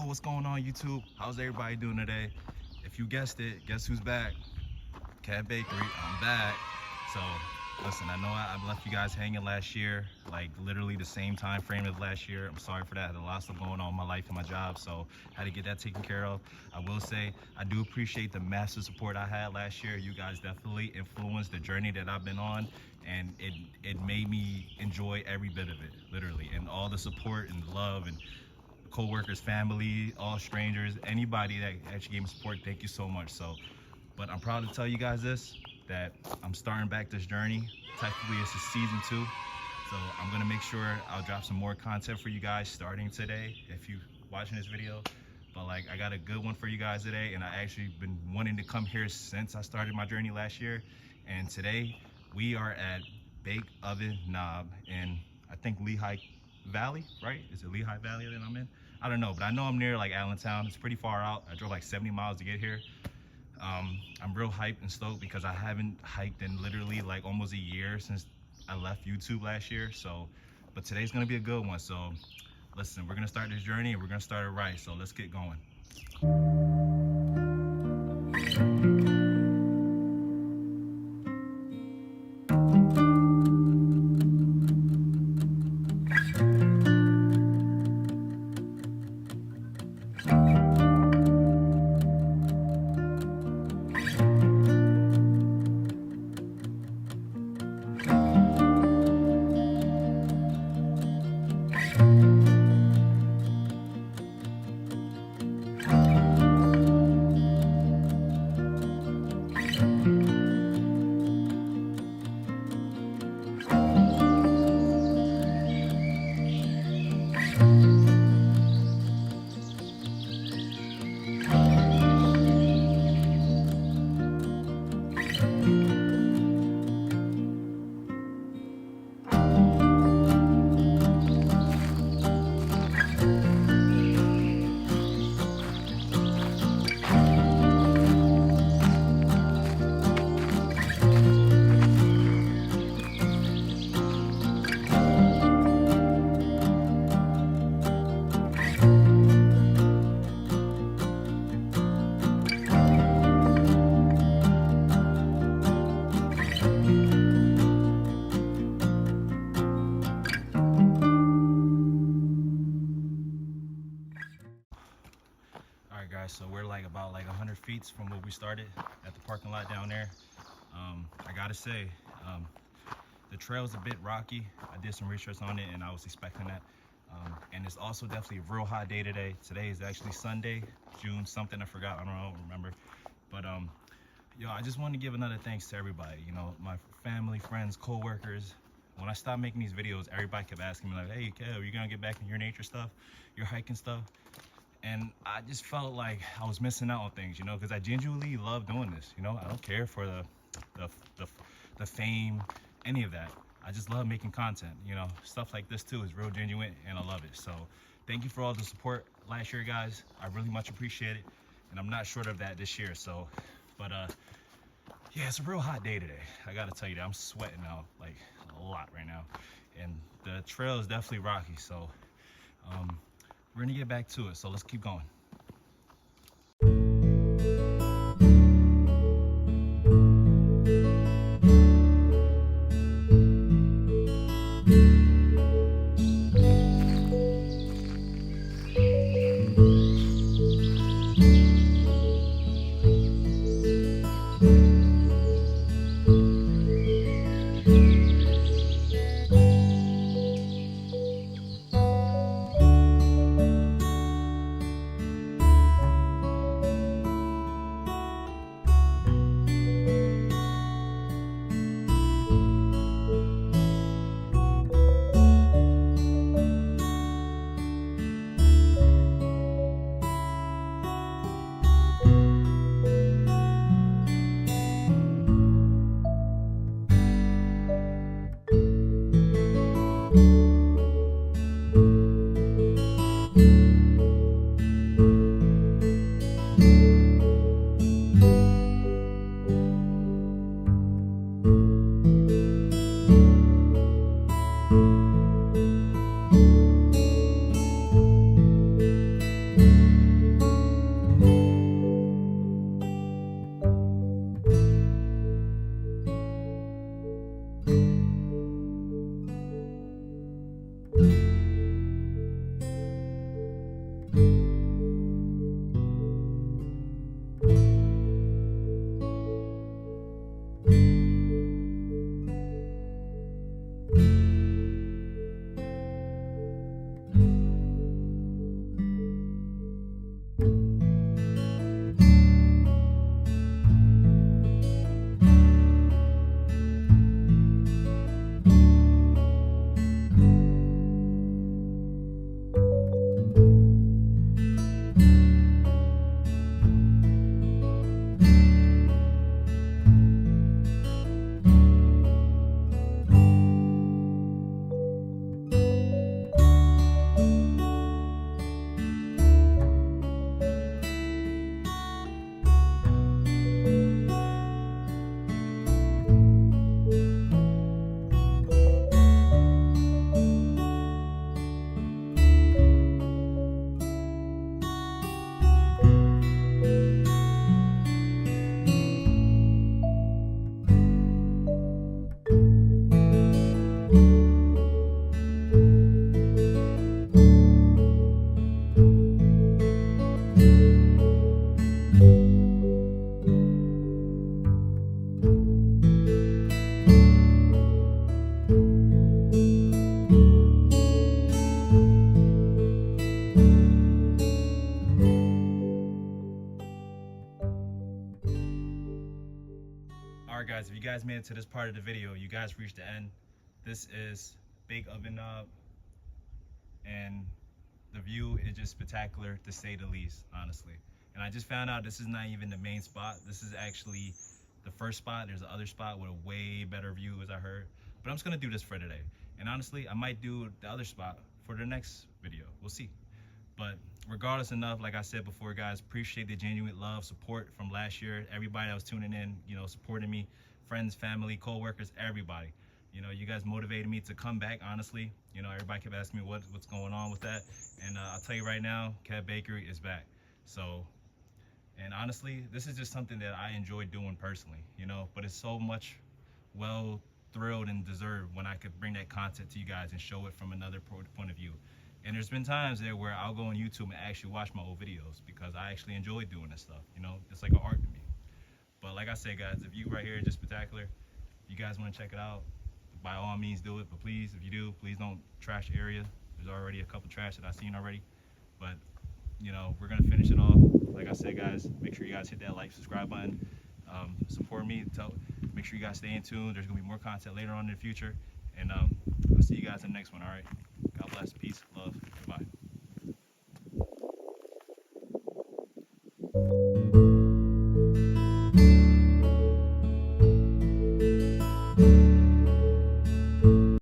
what's going on, YouTube? How's everybody doing today? If you guessed it, guess who's back? Cat Bakery, I'm back. So listen, I know I left you guys hanging last year, like literally the same time frame as last year. I'm sorry for that. I had a lot of stuff going on in my life and my job, so I had to get that taken care of. I will say I do appreciate the massive support I had last year. You guys definitely influenced the journey that I've been on, and it made me enjoy every bit of it, literally, and all the support and love and co-workers, family, all strangers, anybody that actually gave me support. Thank you so much. But I'm proud to tell you guys this, that I'm starting back this journey. Technically, it's a season 2. So I'm gonna make sure I'll drop some more content for you guys starting today, if you watching this video. But like, I got a good one for you guys today, and I actually been wanting to come here since I started my journey last year. And today, we are at Bake Oven Knob in, I think, Lehigh Valley, right? Is it Lehigh Valley that I'm in? I don't know, but I know I'm near like Allentown. It's pretty far out. I drove like 70 miles to get here. I'm real hyped and stoked because I haven't hiked in literally like almost a year since I left YouTube last year. So, but today's gonna be a good one. So listen, we're gonna start this journey and we're gonna start it right. So let's get going. So we're like about 100 feet from where we started at the parking lot down there. I gotta say, the trail is a bit rocky. I did some research on it and I was expecting that. And it's also definitely a real hot day today. Today is actually Sunday, June something, I forgot, I don't remember. But yo, I just want to give another thanks to everybody, you know, my family, friends, co-workers. When I stopped making these videos, everybody kept asking me like, hey Kev, are you gonna get back in your nature stuff, your hiking stuff? And I just felt like I was missing out on things, you know, because I genuinely love doing this. You know, I don't care for the fame, any of that. I just love making content, you know. Stuff like this too is real genuine and I love it. So thank you for all the support last year, guys. I really much appreciate it. And I'm not short of that this year. So, but yeah, it's a real hot day today. I gotta tell you that I'm sweating out like a lot right now. And the trail is definitely rocky. So we're gonna get back to it, so let's keep going. you guys made it to this part of the video, you guys reached the end. This is big oven knob, and the view is just spectacular to say the least, honestly. And I just found out this is not even the main spot. This is actually the first spot. There's another spot with a way better view, as I heard. But I'm just gonna do this for today. And honestly, I might do the other spot for the next video. We'll see. But regardless enough, like I said before, guys, appreciate the genuine love, support from last year. Everybody that was tuning in, you know, supporting me, friends, family, co-workers, everybody. You know, you guys motivated me to come back, honestly. You know, everybody kept asking me what's going on with that. And I'll tell you right now, Cat Bakery is back. So, and honestly, this is just something that I enjoy doing personally, you know, but it's so much well thrilled and deserved when I could bring that content to you guys and show it from another point of view. And there's been times there where I'll go on YouTube and actually watch my old videos because I actually enjoy doing this stuff, you know, it's like an art to me. But like I said, guys, the view right here is just spectacular. If you guys want to check it out, by all means do it, but please, if you do, please don't trash the area. There's already a couple trash that I've seen already, but you know, we're gonna finish it off. Like I said, guys, make sure you guys hit that like, subscribe button, support me, make sure you guys stay in tune. There's gonna be more content later on in the future, and I'll see you guys in the next one. All right, God bless, peace.